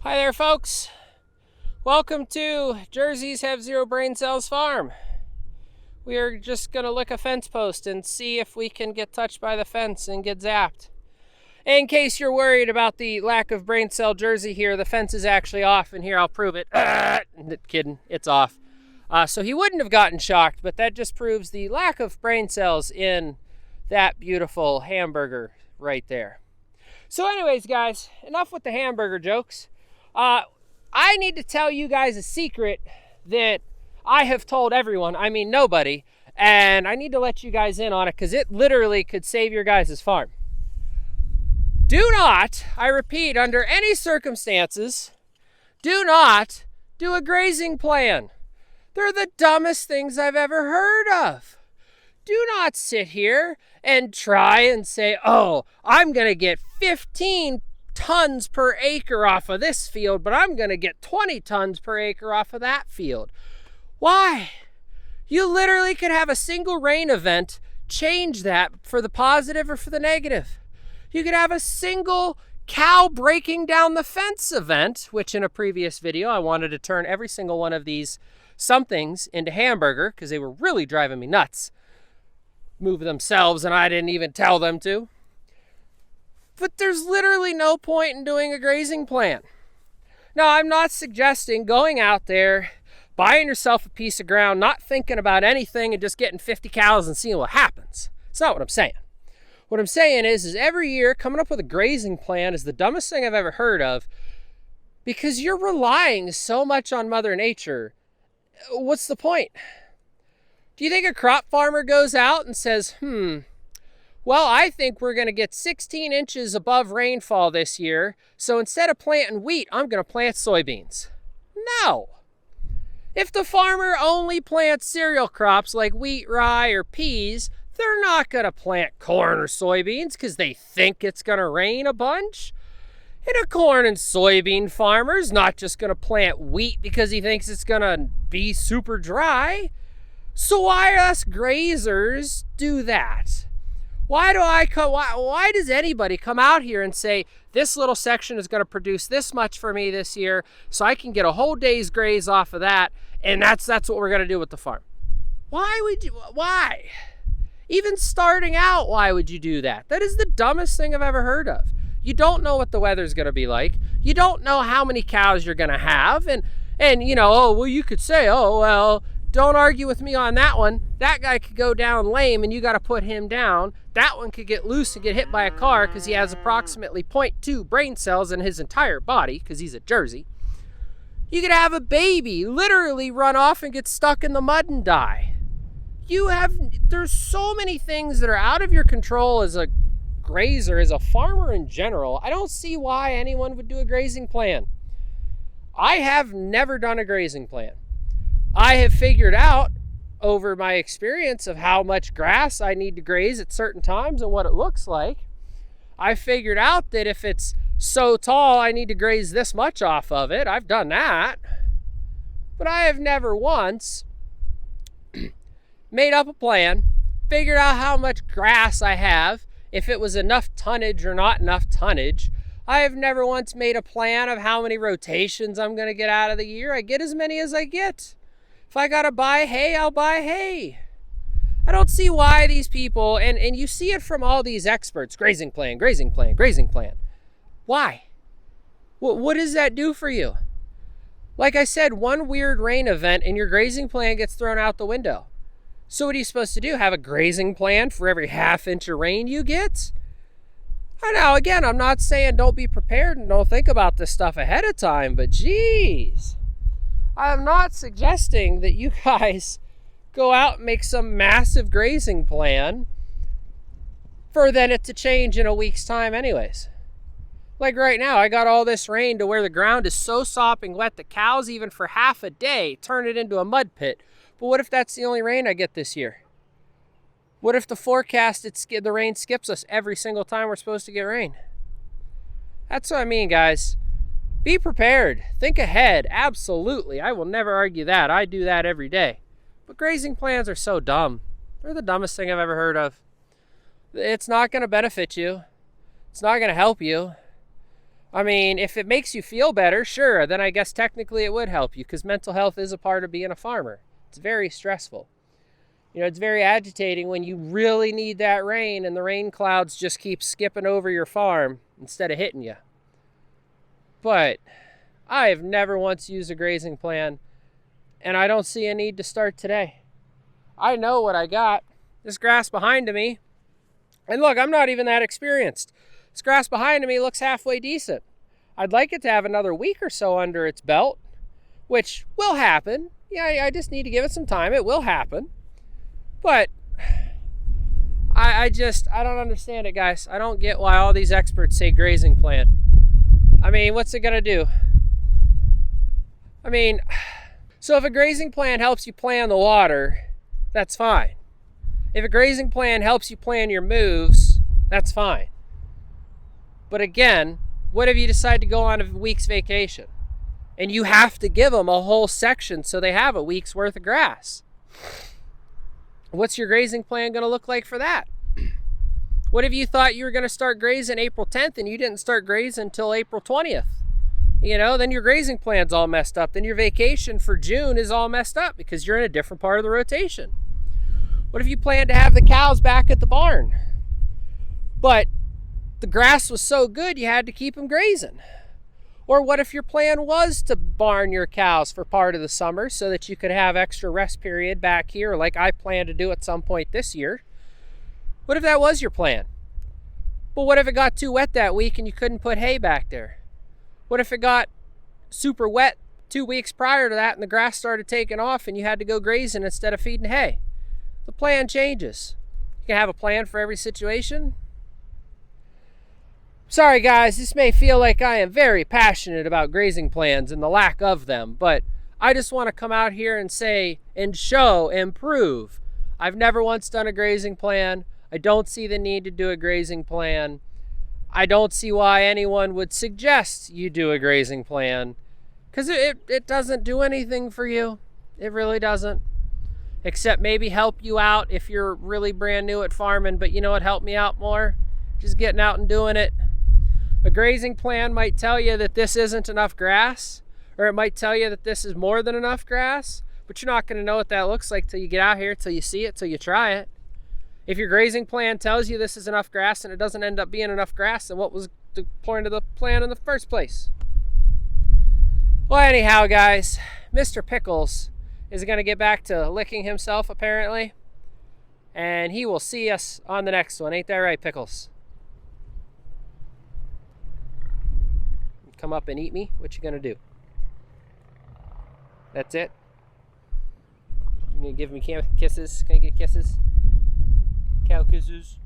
Hi there, folks. Welcome to Jerseys Have Zero Brain Cells Farm. We are just going to lick a fence post and see if we can get touched by the fence and get zapped. In case you're worried about the lack of brain cell jersey here, the fence is actually off, and here I'll prove it. Kidding, it's off. So he wouldn't have gotten shocked, but that just proves the lack of brain cells in that beautiful hamburger right there. So anyways, guys, enough with the hamburger jokes. I need to tell you guys a secret that I have told everyone, I mean nobody, and I need to let you guys in on it because it literally could save your guys' farm. Do not, I repeat, under any circumstances, do not do a grazing plan. They're the dumbest things I've ever heard of. Do not sit here and try and say, oh, I'm going to get 15 tons per acre off of this field, but I'm going to get 20 tons per acre off of that field. Why? You literally could have a single rain event change that for the positive or for the negative. You could have a single cow breaking down the fence event, which in a previous video, I wanted to turn every single one of these somethings into hamburger because they were really driving me nuts. Move themselves and I didn't even tell them to. But there's literally no point in doing a grazing plan. Now, I'm not suggesting going out there, buying yourself a piece of ground, not thinking about anything and just getting 50 cows and seeing what happens. It's not what I'm saying. What I'm saying is every year coming up with a grazing plan is the dumbest thing I've ever heard of because you're relying so much on Mother Nature. What's the point? Do you think a crop farmer goes out and says, well, I think we're going to get 16 inches above rainfall this year, so instead of planting wheat, I'm going to plant soybeans? No. If the farmer only plants cereal crops like wheat, rye, or peas, they're not going to plant corn or soybeans because they think it's going to rain a bunch. And a corn and soybean farmer's not just going to plant wheat because he thinks it's going to be super dry. So why us grazers do that? Why does anybody come out here and say, this little section is going to produce this much for me this year, so I can get a whole day's graze off of that, and that's what we're going to do with the farm? Why? Even starting out, why would you do that? That is the dumbest thing I've ever heard of. You don't know what the weather's going to be like. You don't know how many cows you're going to have, and you could say, don't argue with me on that one. That guy could go down lame and you got to put him down. That one could get loose and get hit by a car because he has approximately 0.2 brain cells in his entire body because he's a Jersey. You could have a baby literally run off and get stuck in the mud and die. There's so many things that are out of your control as a grazer, as a farmer in general. I don't see why anyone would do a grazing plan. I have never done a grazing plan. I have figured out over my experience of how much grass I need to graze at certain times and what it looks like. I figured out that if it's so tall, I need to graze this much off of it. I've done that. But I have never once made up a plan, figured out how much grass I have, if it was enough tonnage or not enough tonnage. I have never once made a plan of how many rotations I'm going to get out of the year. I get as many as I get. If I gotta buy hay, I'll buy hay. I don't see why these people, and you see it from all these experts, grazing plan. Why? What does that do for you? Like I said, one weird rain event and your grazing plan gets thrown out the window. So what are you supposed to do? Have a grazing plan for every half inch of rain you get? I know, again, I'm not saying don't be prepared and don't think about this stuff ahead of time, but geez. I'm not suggesting that you guys go out and make some massive grazing plan for then it to change in a week's time anyways. Like right now, I got all this rain to where the ground is so sopping wet that cows, even for half a day, turn it into a mud pit. But what if that's the only rain I get this year? What if the forecast, the rain skips us every single time we're supposed to get rain? That's what I mean, guys. Be prepared. Think ahead. Absolutely. I will never argue that. I do that every day. But grazing plans are so dumb. They're the dumbest thing I've ever heard of. It's not going to benefit you. It's not going to help you. I mean, if it makes you feel better, sure, then I guess technically it would help you, because mental health is a part of being a farmer. It's very stressful. You know, it's very agitating when you really need that rain and the rain clouds just keep skipping over your farm instead of hitting you. But I have never once used a grazing plan, and I don't see a need to start today. I know what I got. This grass behind me, and look, I'm not even that experienced. This grass behind me looks halfway decent. I'd like it to have another week or so under its belt, which will happen. Yeah, I just need to give it some time. It will happen. But I don't understand it, guys. I don't get why all these experts say grazing plan. I mean, what's it gonna do? I mean, so if a grazing plan helps you plan the water, that's fine. If a grazing plan helps you plan your moves, that's fine. But again, what if you decide to go on a week's vacation and you have to give them a whole section so they have a week's worth of grass? What's your grazing plan going to look like for that? What if you thought you were going to start grazing April 10th and you didn't start grazing until April 20th? You know, then your grazing plan's all messed up. Then your vacation for June is all messed up because you're in a different part of the rotation. What if you plan to have the cows back at the barn, but the grass was so good you had to keep them grazing? Or what if your plan was to barn your cows for part of the summer so that you could have extra rest period back here, like I plan to do at some point this year? What if that was your plan? But what if it got too wet that week and you couldn't put hay back there? What if it got super wet 2 weeks prior to that and the grass started taking off and you had to go grazing instead of feeding hay? The plan changes. You can have a plan for every situation. Sorry guys, this may feel like I am very passionate about grazing plans and the lack of them, but I just want to come out here and say and show and prove I've never once done a grazing plan. I don't see the need to do a grazing plan. I don't see why anyone would suggest you do a grazing plan, because it doesn't do anything for you. It really doesn't. Except maybe help you out if you're really brand new at farming, but you know what helped me out more? Just getting out and doing it. A grazing plan might tell you that this isn't enough grass, or it might tell you that this is more than enough grass, but you're not going to know what that looks like till you get out here, till you see it, till you try it. If your grazing plan tells you this is enough grass and it doesn't end up being enough grass, then what was the point of the plan in the first place? Well, anyhow, guys, Mr. Pickles is going to get back to licking himself, apparently, and he will see us on the next one. Ain't that right, Pickles? Come up and eat me? What you gonna do? That's it? You gonna give me kisses? Can I get kisses? Cow kisses?